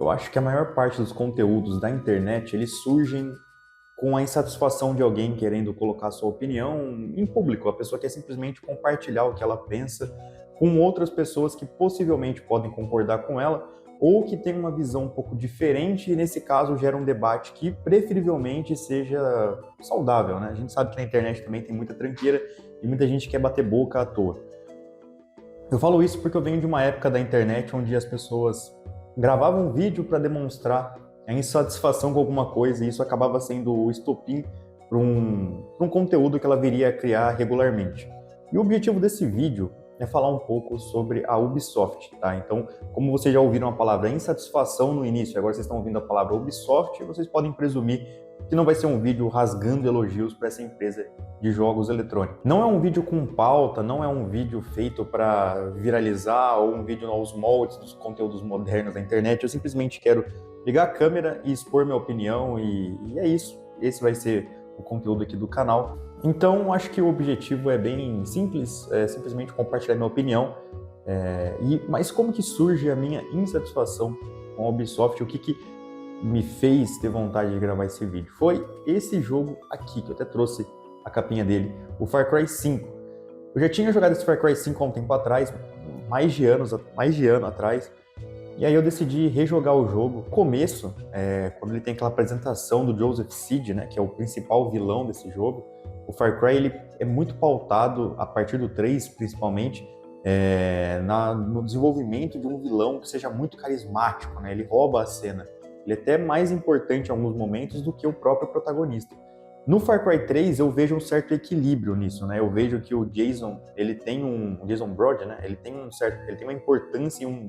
Eu acho que a maior parte dos conteúdos da internet, eles surgem com a insatisfação de alguém querendo colocar sua opinião em público. A pessoa quer simplesmente compartilhar o que ela pensa com outras pessoas que possivelmente podem concordar com ela ou que têm uma visão um pouco diferente e, nesse caso, gera um debate que preferivelmente seja saudável, né? A gente sabe que na internet também tem muita tranqueira e muita gente quer bater boca à toa. Eu falo isso porque eu venho de uma época da internet onde as pessoas gravavam um vídeo para demonstrar a insatisfação com alguma coisa e isso acabava sendo o estopim para um conteúdo que ela viria a criar regularmente. E o objetivo desse vídeo é falar um pouco sobre a Ubisoft, tá? Então, como vocês já ouviram a palavra insatisfação no início, agora vocês estão ouvindo a palavra Ubisoft, vocês podem presumir que não vai ser um vídeo rasgando elogios para essa empresa de jogos eletrônicos. Não é um vídeo com pauta, não é um vídeo feito para viralizar ou um vídeo aos moldes dos conteúdos modernos da internet. Eu simplesmente quero ligar a câmera e expor minha opinião e é isso. Esse vai ser o conteúdo aqui do canal. Então, acho que o objetivo é bem simples, é simplesmente compartilhar minha opinião. Mas como que surge a minha insatisfação com a Ubisoft? O que me fez ter vontade de gravar esse vídeo? Foi esse jogo aqui, que eu até trouxe a capinha dele, o Far Cry 5. Eu já tinha jogado esse Far Cry 5 há um tempo atrás, mais de ano atrás, e aí eu decidi rejogar o jogo. No começo, quando ele tem aquela apresentação do Joseph Seed, né, que é o principal vilão desse jogo, o Far Cry ele é muito pautado, a partir do 3 principalmente, no desenvolvimento de um vilão que seja muito carismático, né? Ele rouba a cena. Ele é até mais importante em alguns momentos do que o próprio protagonista. No Far Cry 3 eu vejo um certo equilíbrio nisso, né? Eu vejo que o Jason, o Jason Brody, né? Ele tem uma importância e um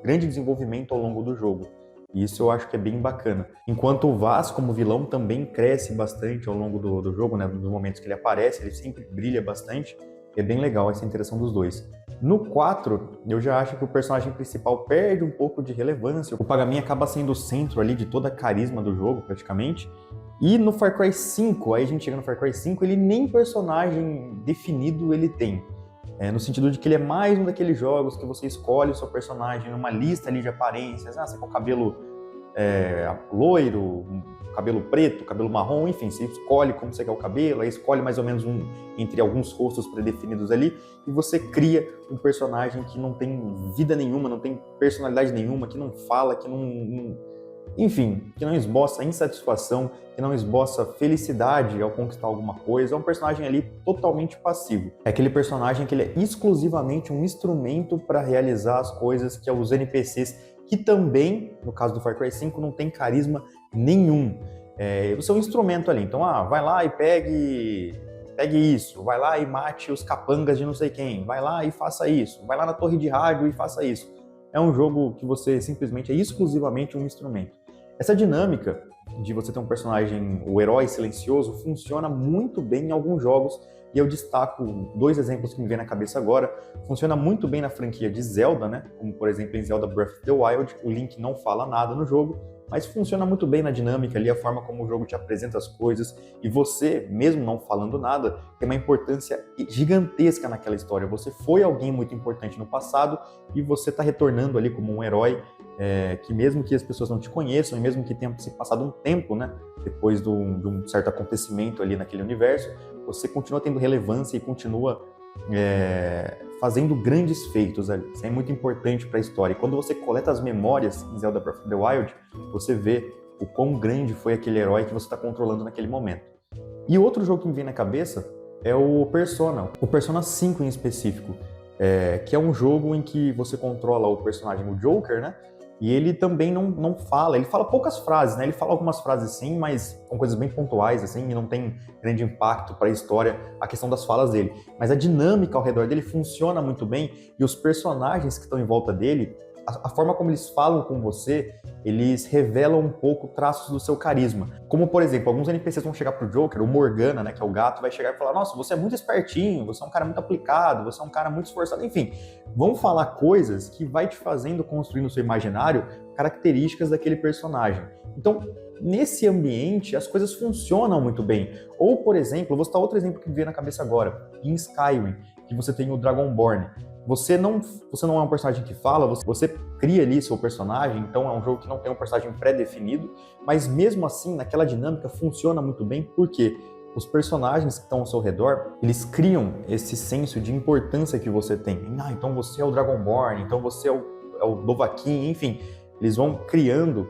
grande desenvolvimento ao longo do jogo. E isso eu acho que é bem bacana. Enquanto o Vaz, como vilão, também cresce bastante ao longo do jogo, né? Nos momentos que ele aparece, ele sempre brilha bastante. É bem legal essa interação dos dois. No 4, eu já acho que o personagem principal perde um pouco de relevância. O Pagamin acaba sendo o centro ali de toda a carisma do jogo, praticamente. E no Far Cry 5, aí a gente chega no Far Cry 5, ele nem personagem definido ele tem. No sentido de que ele é mais um daqueles jogos que você escolhe o seu personagem numa lista ali de aparências. Você quer o cabelo loiro, cabelo preto, cabelo marrom, enfim, você escolhe como você quer o cabelo, aí escolhe mais ou menos entre alguns rostos pré-definidos ali, e você cria um personagem que não tem vida nenhuma, não tem personalidade nenhuma, que não fala, enfim, que não esboça insatisfação, que não esboça felicidade ao conquistar alguma coisa. É um personagem ali totalmente passivo. É aquele personagem que ele é exclusivamente um instrumento para realizar as coisas que os NPCs, que também, no caso do Far Cry 5, não tem carisma nenhum. Você é um instrumento ali. Então, vai lá e pegue isso. Vai lá e mate os capangas de não sei quem. Vai lá e faça isso. Vai lá na torre de rádio e faça isso. É um jogo que você simplesmente é exclusivamente um instrumento. Essa dinâmica de você ter um personagem, o herói silencioso, funciona muito bem em alguns jogos, e eu destaco 2 exemplos que me vêm na cabeça agora. Funciona muito bem na franquia de Zelda, né? Como por exemplo em Zelda Breath of the Wild, o Link não fala nada no jogo, mas funciona muito bem na dinâmica ali, a forma como o jogo te apresenta as coisas, e você, mesmo não falando nada, tem uma importância gigantesca naquela história. Você foi alguém muito importante no passado, e você está retornando ali como um herói, que mesmo que as pessoas não te conheçam, e mesmo que tenha se passado um tempo, né, depois de um certo acontecimento ali naquele universo, você continua tendo relevância e continua fazendo grandes feitos ali. Isso é muito importante para a história. E quando você coleta as memórias em Zelda Breath of the Wild, você vê o quão grande foi aquele herói que você está controlando naquele momento. E outro jogo que me vem na cabeça é o Persona 5 em específico, que é um jogo em que você controla o personagem, o Joker, né? E ele também não fala, ele fala poucas frases, né? Ele fala algumas frases sim, mas são coisas bem pontuais, assim, e não tem grande impacto para a história, a questão das falas dele. Mas a dinâmica ao redor dele funciona muito bem, e os personagens que estão em volta dele, a forma como eles falam com você, eles revelam um pouco traços do seu carisma. Como, por exemplo, alguns NPCs vão chegar pro Joker, o Morgana, né, que é o gato, vai chegar e falar: nossa, você é muito espertinho, você é um cara muito aplicado, você é um cara muito esforçado, enfim. Vão falar coisas que vai te fazendo construir no seu imaginário características daquele personagem. Então, nesse ambiente, as coisas funcionam muito bem. Ou, por exemplo, vou citar outro exemplo que me veio na cabeça agora, em Skyrim, que você tem o Dragonborn. você não é um personagem que fala, você cria ali seu personagem, então é um jogo que não tem um personagem pré-definido, mas mesmo assim, naquela dinâmica funciona muito bem, porque os personagens que estão ao seu redor, eles criam esse senso de importância que você tem. Então você é o Dragonborn, então você é o Dovahkiin, enfim, eles vão criando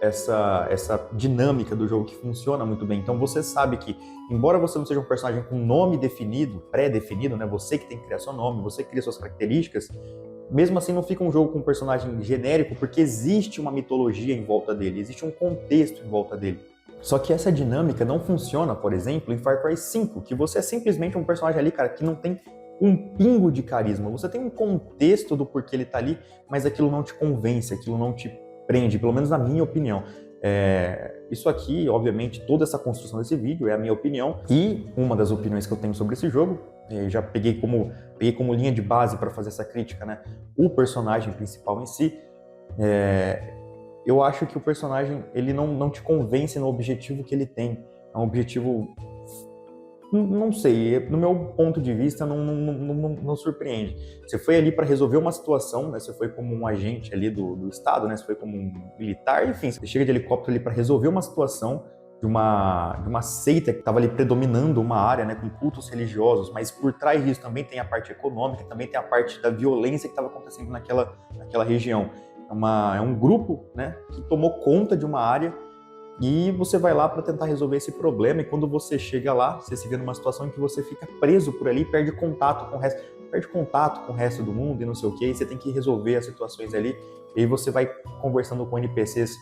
essa dinâmica do jogo que funciona muito bem. Então você sabe que, embora você não seja um personagem com nome definido, pré-definido, né? Você que tem que criar seu nome, você cria suas características, mesmo assim não fica um jogo com um personagem genérico, porque existe uma mitologia em volta dele, existe um contexto em volta dele. Só que essa dinâmica não funciona, por exemplo, em Far Cry 5, que você é simplesmente um personagem ali, cara, que não tem um pingo de carisma. Você tem um contexto do porquê ele tá ali, mas aquilo não te convence, aquilo não te prende, pelo menos na minha opinião. Isso aqui, obviamente, toda essa construção desse vídeo é a minha opinião, e uma das opiniões que eu tenho sobre esse jogo, já peguei como linha de base para fazer essa crítica, né? O personagem principal em si, eu acho que o personagem ele não te convence no objetivo que ele tem. É um objetivo, não sei, no meu ponto de vista não surpreende. Você foi ali para resolver uma situação, né? Você foi como um agente ali do Estado, né? Você foi como um militar, enfim, você chega de helicóptero ali para resolver uma situação de uma seita que estava ali predominando uma área, né, com cultos religiosos, mas por trás disso também tem a parte econômica, também tem a parte da violência que estava acontecendo naquela região. É um grupo, né, que tomou conta de uma área, e você vai lá para tentar resolver esse problema, e quando você chega lá, você se vê numa situação em que você fica preso por ali, perde contato com o resto do mundo e não sei o que, e você tem que resolver as situações ali, e aí você vai conversando com NPCs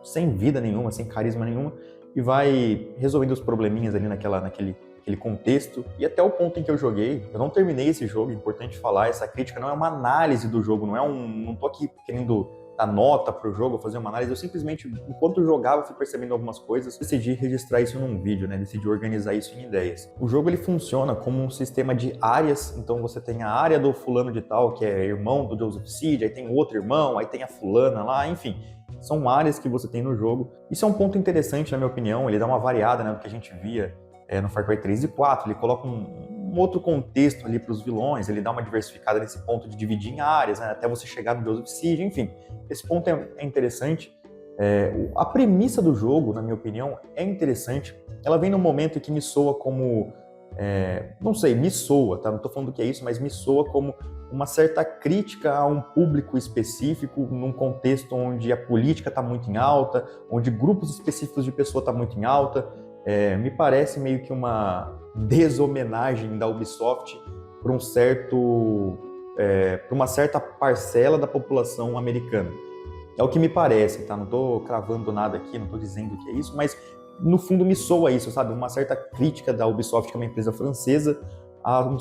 sem vida nenhuma, sem carisma nenhuma, e vai resolvendo os probleminhas ali naquele contexto. E até o ponto em que eu joguei, eu não terminei esse jogo, é importante falar, essa crítica não é uma análise do jogo, não tô aqui querendo dar nota pro jogo, fazer uma análise, eu simplesmente, enquanto eu jogava, fui percebendo algumas coisas, decidi registrar isso num vídeo, né? Decidi organizar isso em ideias. O jogo, ele funciona como um sistema de áreas, então você tem a área do fulano de tal, que é irmão do Joseph Seed, aí tem outro irmão, aí tem a fulana lá, enfim. São áreas que você tem no jogo. Isso é um ponto interessante, na minha opinião, ele dá uma variada, né, do que a gente via no Far Cry 3 e 4, ele coloca um outro contexto ali para os vilões, ele dá uma diversificada nesse ponto de dividir em áreas, né, até você chegar no Joseph Seed, enfim. Esse ponto é interessante. A premissa do jogo, na minha opinião, é interessante. Ela vem num momento que me soa como... não sei, me soa, tá? Não tô falando que é isso, mas me soa como uma certa crítica a um público específico, num contexto onde a política está muito em alta, onde grupos específicos de pessoas estão muito em alta. Me parece meio que uma deshomenagem da Ubisoft para uma certa parcela da população americana. É o que me parece, tá? Não estou cravando nada aqui, não estou dizendo que é isso, mas no fundo me soa isso, sabe? Uma certa crítica da Ubisoft, que é uma empresa francesa, a uma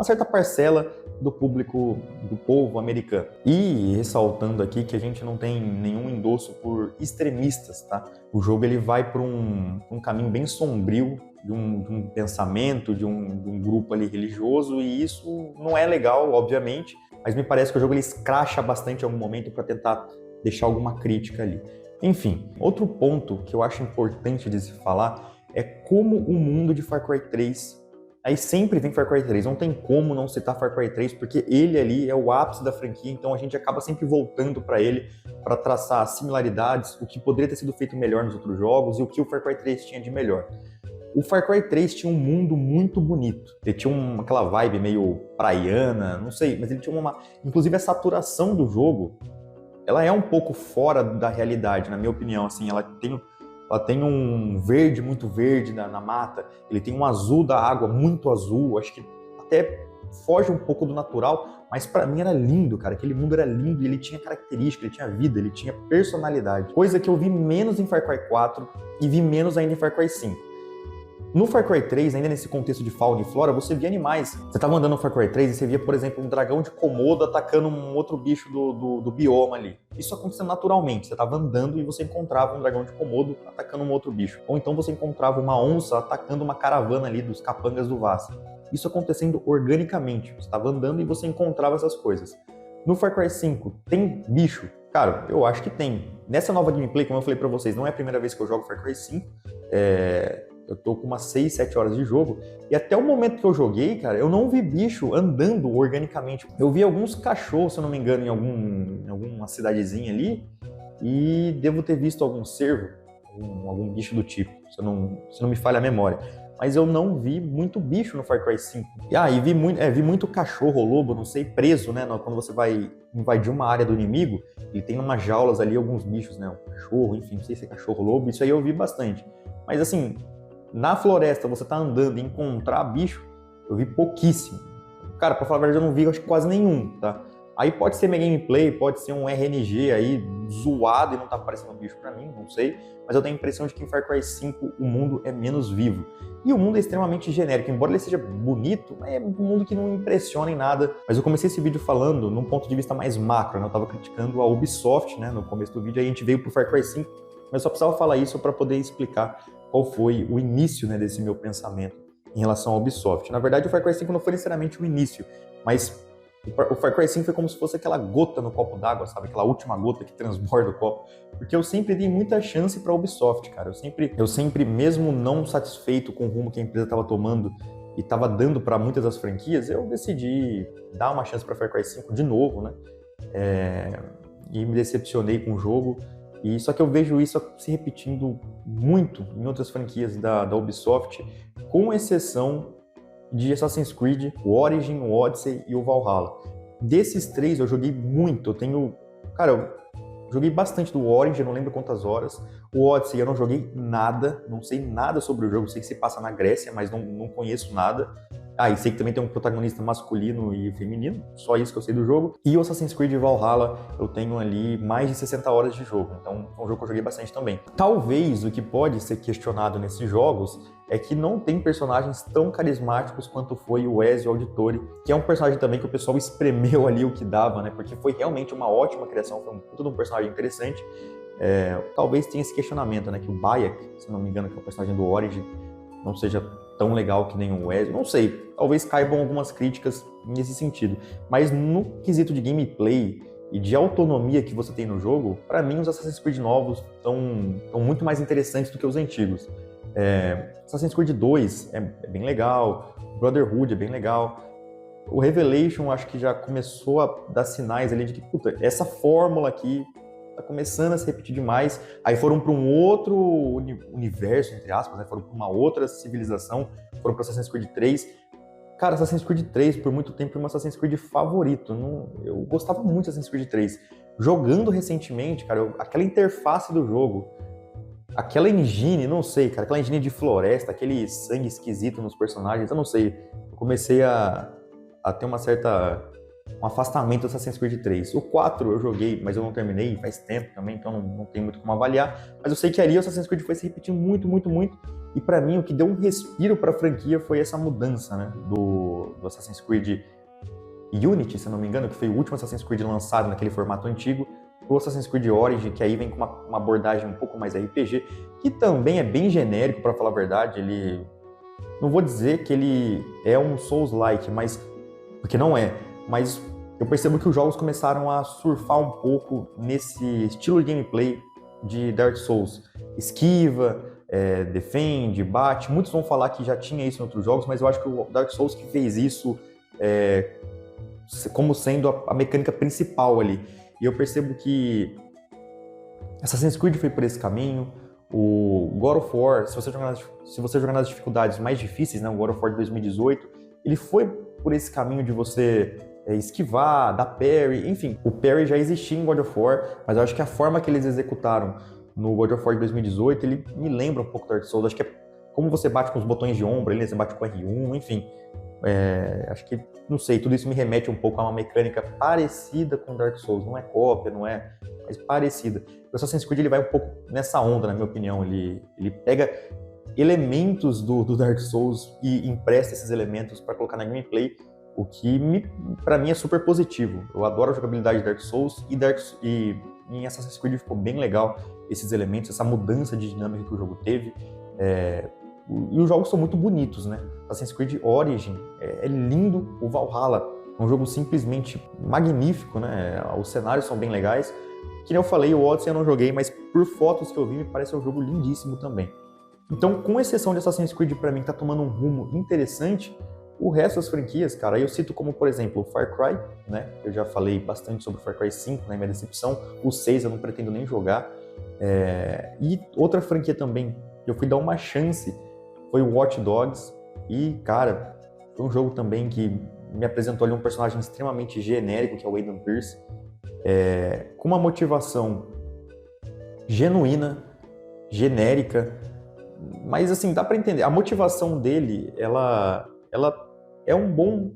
certa parcela do público, do povo americano. E ressaltando aqui que a gente não tem nenhum endosso por extremistas, tá? O jogo ele vai por um caminho bem sombrio de um pensamento, de um grupo ali religioso, e isso não é legal, obviamente, mas me parece que o jogo ele escracha bastante em algum momento para tentar deixar alguma crítica ali. Enfim, outro ponto que eu acho importante de se falar é como o mundo de Far Cry 3, aí sempre vem Far Cry 3, não tem como não citar Far Cry 3, porque ele ali é o ápice da franquia, então a gente acaba sempre voltando para ele para traçar similaridades, o que poderia ter sido feito melhor nos outros jogos e o que o Far Cry 3 tinha de melhor. O Far Cry 3 tinha um mundo muito bonito, ele tinha aquela vibe meio praiana, não sei, mas ele tinha inclusive a saturação do jogo, ela é um pouco fora da realidade, na minha opinião, assim, ela tem um verde muito verde na mata, ele tem um azul da água muito azul, acho que até foge um pouco do natural, mas pra mim era lindo, cara, aquele mundo era lindo, ele tinha característica, ele tinha vida, ele tinha personalidade, coisa que eu vi menos em Far Cry 4 e vi menos ainda em Far Cry 5. No Far Cry 3, ainda nesse contexto de fauna e flora, você via animais. Você tava andando no Far Cry 3 e você via, por exemplo, um dragão de Komodo atacando um outro bicho do bioma ali. Isso aconteceu naturalmente. Você tava andando e você encontrava um dragão de Komodo atacando um outro bicho. Ou então você encontrava uma onça atacando uma caravana ali dos capangas do Vassa. Isso acontecendo organicamente. Você tava andando e você encontrava essas coisas. No Far Cry 5, tem bicho? Cara, eu acho que tem. Nessa nova gameplay, como eu falei pra vocês, não é a primeira vez que eu jogo Far Cry 5. eu tô com umas 6, 7 horas de jogo, e até o momento que eu joguei, cara, eu não vi bicho andando organicamente. Eu vi alguns cachorros, se eu não me engano, em alguma cidadezinha ali, e devo ter visto algum cervo, algum bicho do tipo, se não me falha a memória. Mas eu não vi muito bicho no Far Cry 5. E vi muito cachorro ou lobo, não sei, preso, né? Quando você vai invadir uma área do inimigo, ele tem umas jaulas ali alguns bichos, né? Um cachorro, enfim, não sei se é cachorro ou lobo, isso aí eu vi bastante. Mas assim, na floresta você tá andando e encontrar bicho, eu vi pouquíssimo. Cara, pra falar a verdade, eu não vi acho que quase nenhum, tá? Aí pode ser minha gameplay, pode ser um RNG aí zoado e não tá aparecendo bicho pra mim, não sei. Mas eu tenho a impressão de que em Far Cry 5 o mundo é menos vivo. E o mundo é extremamente genérico, embora ele seja bonito, é um mundo que não impressiona em nada. Mas eu comecei esse vídeo falando num ponto de vista mais macro, né? Eu tava criticando a Ubisoft, né, no começo do vídeo, aí a gente veio pro Far Cry 5, mas só precisava falar isso para poder explicar qual foi o início, né, desse meu pensamento em relação à Ubisoft. Na verdade, o Far Cry 5 não foi necessariamente o início, mas o Far Cry 5 foi como se fosse aquela gota no copo d'água, sabe? Aquela última gota que transborda o copo. Porque eu sempre dei muita chance pra Ubisoft, cara. Eu sempre, mesmo não satisfeito com o rumo que a empresa estava tomando e estava dando para muitas das franquias, eu decidi dar uma chance pra Far Cry 5 de novo, né? E me decepcionei com o jogo. E só que eu vejo isso se repetindo muito em outras franquias da Ubisoft, com exceção de Assassin's Creed, o Origin, o Odyssey e o Valhalla. Desses três eu joguei muito, eu joguei bastante do Origin, eu não lembro quantas horas. O Odyssey eu não joguei nada, não sei nada sobre o jogo, sei que se passa na Grécia, mas não conheço nada. E sei que também tem um protagonista masculino e feminino, só isso que eu sei do jogo. E o Assassin's Creed Valhalla, eu tenho ali mais de 60 horas de jogo, então é um jogo que eu joguei bastante também. Talvez o que pode ser questionado nesses jogos é que não tem personagens tão carismáticos quanto foi o Ezio Auditore, que é um personagem também que o pessoal espremeu ali o que dava, né? Porque foi realmente uma ótima criação, foi puta de um personagem interessante. Talvez tenha esse questionamento, né? Que o Bayek, se não me engano, que é o personagem do Origin, não seja tão legal que nem o Ezio. Não sei, talvez caibam algumas críticas nesse sentido. Mas no quesito de gameplay e de autonomia que você tem no jogo, para mim os Assassin's Creed novos estão muito mais interessantes do que os antigos. Assassin's Creed 2 é bem legal, Brotherhood é bem legal. O Revelation acho que já começou a dar sinais ali de que, essa fórmula aqui tá começando a se repetir demais. Aí foram para um outro universo, entre aspas, né? Foram para uma outra civilização, foram para Assassin's Creed 3. Cara, Assassin's Creed 3 por muito tempo foi meu Assassin's Creed favorito. Eu gostava muito de Assassin's Creed 3. Jogando recentemente, cara, aquela interface do jogo, aquela engine, não sei, cara, aquela engine de floresta, aquele sangue esquisito nos personagens, eu não sei. Eu comecei a ter um afastamento do Assassin's Creed 3. O 4 eu joguei, mas eu não terminei, faz tempo também, então não tem muito como avaliar. Mas eu sei que ali o Assassin's Creed foi se repetindo muito, muito, muito. E pra mim, o que deu um respiro pra franquia foi essa mudança, né? Do Assassin's Creed Unity, se não me engano, que foi o último Assassin's Creed lançado naquele formato antigo, pro Assassin's Creed Origin, que aí vem com uma abordagem um pouco mais RPG, que também é bem genérico, pra falar a verdade. Ele... Não vou dizer que ele é um Souls-like, mas... Porque não é. Mas eu percebo que os jogos começaram a surfar um pouco nesse estilo de gameplay de Dark Souls. Esquiva, defende, bate. Muitos vão falar que já tinha isso em outros jogos, mas eu acho que o Dark Souls que fez isso como sendo a mecânica principal ali. E eu percebo que Assassin's Creed foi por esse caminho. O God of War, se você jogar nas dificuldades mais difíceis, né, o God of War de 2018, ele foi por esse caminho de você esquivar, dar parry, enfim. O parry já existia em God of War, mas eu acho que a forma que eles executaram no God of War de 2018, ele me lembra um pouco do Dark Souls. Acho que é como você bate com os botões de ombro, você bate com R1, enfim. Acho que, não sei, tudo isso me remete um pouco a uma mecânica parecida com Dark Souls. Não é cópia, não é, mas parecida. O Assassin's Creed ele vai um pouco nessa onda, na minha opinião. Ele pega elementos do Dark Souls e empresta esses elementos para colocar na gameplay, o que para mim é super positivo. Eu adoro a jogabilidade de Dark Souls e em Assassin's Creed ficou bem legal esses elementos, essa mudança de dinâmica que o jogo teve. E os jogos são muito bonitos, né? Assassin's Creed Origin é lindo, o Valhalla é um jogo simplesmente magnífico, né? Os cenários são bem legais. Que nem eu falei, o Odyssey eu não joguei, mas por fotos que eu vi me parece um jogo lindíssimo também. Então, com exceção de Assassin's Creed, para mim, tá tomando um rumo interessante, o resto das franquias, cara, aí eu cito como, por exemplo, o Far Cry, né? Eu já falei bastante sobre o Far Cry 5, né? Minha decepção. O 6 eu não pretendo nem jogar. E outra franquia também, que eu fui dar uma chance, foi o Watch Dogs. E, cara, foi um jogo também que me apresentou ali um personagem extremamente genérico, que é o Aiden Pearce, com uma motivação genuína, genérica, mas assim, dá pra entender. A motivação dele, ela é um bom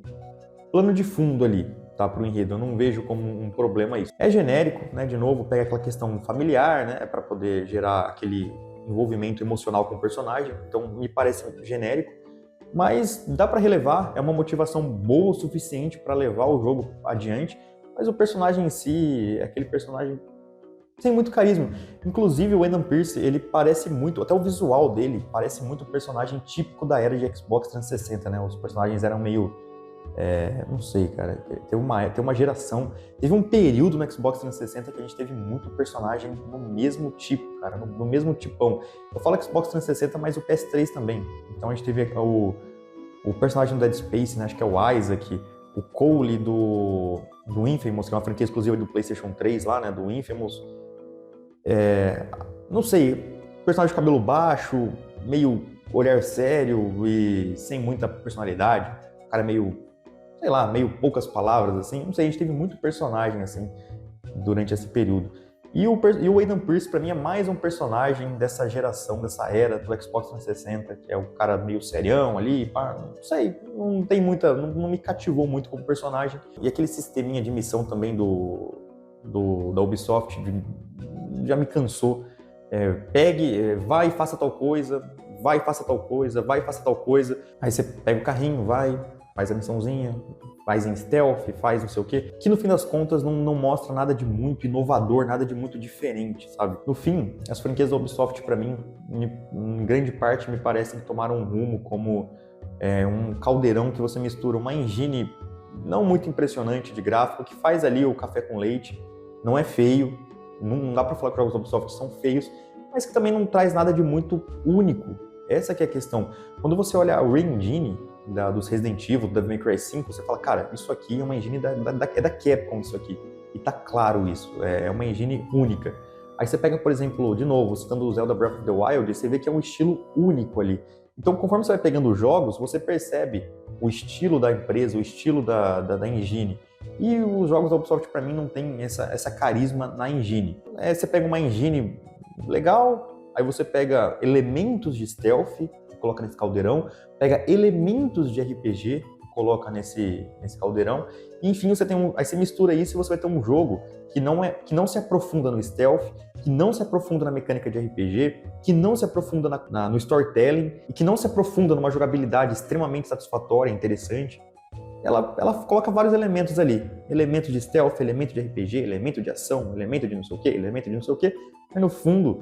plano de fundo ali, tá, pro enredo. Eu não vejo como um problema isso. É genérico, né, de novo, pega aquela questão familiar, né, pra poder gerar aquele envolvimento emocional com o personagem, então me parece genérico, mas dá pra relevar, é uma motivação boa o suficiente pra levar o jogo adiante, mas o personagem em si é aquele personagem sem muito carisma. Inclusive, o Aiden Pearce, ele parece muito, até o visual dele, parece muito um personagem típico da era de Xbox 360, né? Os personagens eram meio... não sei, cara. Tem uma geração... Teve um período no Xbox 360 que a gente teve muito personagem no mesmo tipo, cara. No mesmo tipão. Eu falo Xbox 360, mas o PS3 também. Então a gente teve o personagem do Dead Space, né? Acho que é o Isaac. O Cole do Infamous, que é uma franquia exclusiva do PlayStation 3 lá, né? Do Infamous. Não sei, personagem de cabelo baixo, meio olhar sério e sem muita personalidade, o cara meio, sei lá, meio poucas palavras, assim, não sei, a gente teve muito personagem, assim, durante esse período. E o Aiden Pearce, pra mim, é mais um personagem dessa geração, dessa era do Xbox 360, que é o cara meio serião ali, pá, não sei, não tem muita, não me cativou muito como personagem. E aquele sisteminha de missão também da Ubisoft já me cansou. Vai e faça tal coisa, vai e faça tal coisa, vai e faça tal coisa. Aí você pega o carrinho, vai, faz a missãozinha, faz em stealth, faz não sei o quê. Que no fim das contas não mostra nada de muito inovador, nada de muito diferente, sabe? No fim, as franquias da Ubisoft, pra mim, em grande parte, me parecem que tomaram um rumo como um caldeirão que você mistura uma engine não muito impressionante de gráfico, que faz ali o café com leite, não é feio, não dá pra falar que os jogos da Ubisoft são feios, mas que também não traz nada de muito único. Essa que é a questão. Quando você olha a Re-Engine dos Resident Evil, do Devil May Cry 5, você fala, cara, isso aqui é uma engine da Capcom, isso aqui. E tá claro isso, é uma engine única. Aí você pega, por exemplo, de novo, citando o Zelda Breath of the Wild, você vê que é um estilo único ali. Então, conforme você vai pegando os jogos, você percebe o estilo da empresa, o estilo da engine. E os jogos da Ubisoft, para mim, não tem essa carisma na engine. Você pega uma engine legal, aí você pega elementos de stealth, coloca nesse caldeirão, pega elementos de RPG, coloca nesse caldeirão, e enfim, aí você mistura isso e você vai ter um jogo que não se aprofunda no stealth, que não se aprofunda na mecânica de RPG, que não se aprofunda no storytelling, e que não se aprofunda numa jogabilidade extremamente satisfatória, interessante. Ela coloca vários elementos ali. Elemento de stealth, elemento de RPG, elemento de ação, elemento de não sei o quê, elemento de não sei o quê. Mas no fundo,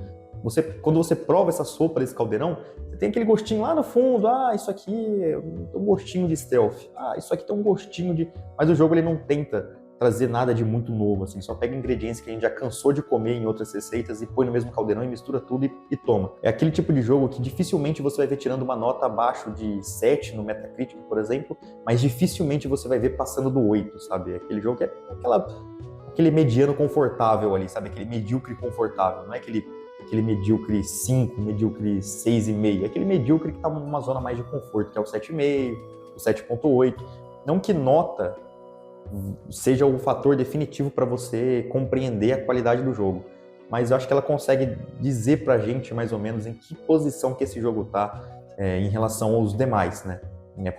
quando você prova essa sopa desse caldeirão, você tem aquele gostinho lá no fundo. Ah, isso aqui tem um gostinho de stealth. Ah, isso aqui tem um gostinho de... Mas o jogo ele não tenta trazer nada de muito novo, assim. Só pega ingredientes que a gente já cansou de comer em outras receitas e põe no mesmo caldeirão e mistura tudo e toma. É aquele tipo de jogo que dificilmente você vai ver tirando uma nota abaixo de 7 no Metacritic, por exemplo, mas dificilmente você vai ver passando do 8, sabe? É aquele jogo que é aquele mediano confortável ali, sabe? Aquele medíocre confortável, não é aquele medíocre 5, medíocre 6,5, é aquele medíocre que está numa zona mais de conforto, que é o 7,5, o 7,8. Não que nota seja o fator definitivo para você compreender a qualidade do jogo, mas eu acho que ela consegue dizer pra gente mais ou menos em que posição que esse jogo tá em relação aos demais, né?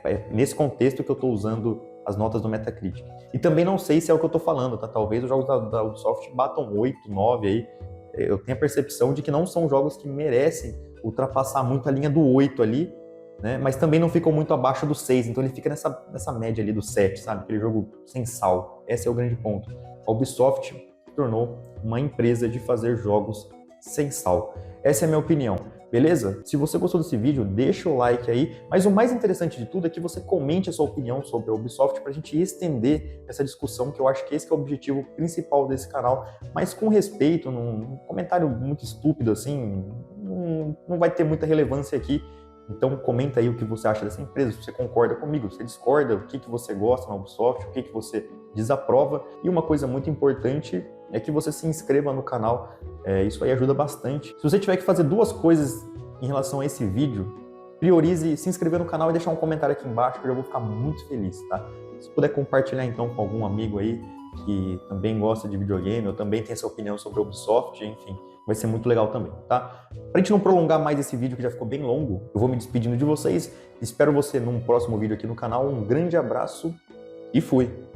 É nesse contexto que eu estou usando as notas do Metacritic. E também não sei se é o que eu estou falando, tá? Talvez os jogos da Ubisoft batam 8, 9 aí. Eu tenho a percepção de que não são jogos que merecem ultrapassar muito a linha do 8 ali, né? Mas também não ficam muito abaixo do 6, então ele fica nessa média ali do 7, sabe? Aquele jogo sem sal. Esse é o grande ponto. A Ubisoft se tornou uma empresa de fazer jogos sem sal. Essa é a minha opinião. Beleza? Se você gostou desse vídeo, deixa o like aí. Mas o mais interessante de tudo é que você comente a sua opinião sobre a Ubisoft para a gente estender essa discussão, que eu acho que esse que é o objetivo principal desse canal. Mas com respeito, num comentário muito estúpido assim, não vai ter muita relevância aqui. Então comenta aí o que você acha dessa empresa, se você concorda comigo, se você discorda, o que você gosta na Ubisoft, o que você desaprova. E uma coisa muito importante é que você se inscreva no canal, isso aí ajuda bastante. Se você tiver que fazer duas coisas em relação a esse vídeo, priorize se inscrever no canal e deixar um comentário aqui embaixo, que eu já vou ficar muito feliz, tá? Se puder compartilhar então com algum amigo aí que também gosta de videogame ou também tem essa opinião sobre a Ubisoft, enfim, vai ser muito legal também, tá? Pra gente não prolongar mais esse vídeo que já ficou bem longo, eu vou me despedindo de vocês. Espero você num próximo vídeo aqui no canal. Um grande abraço e fui!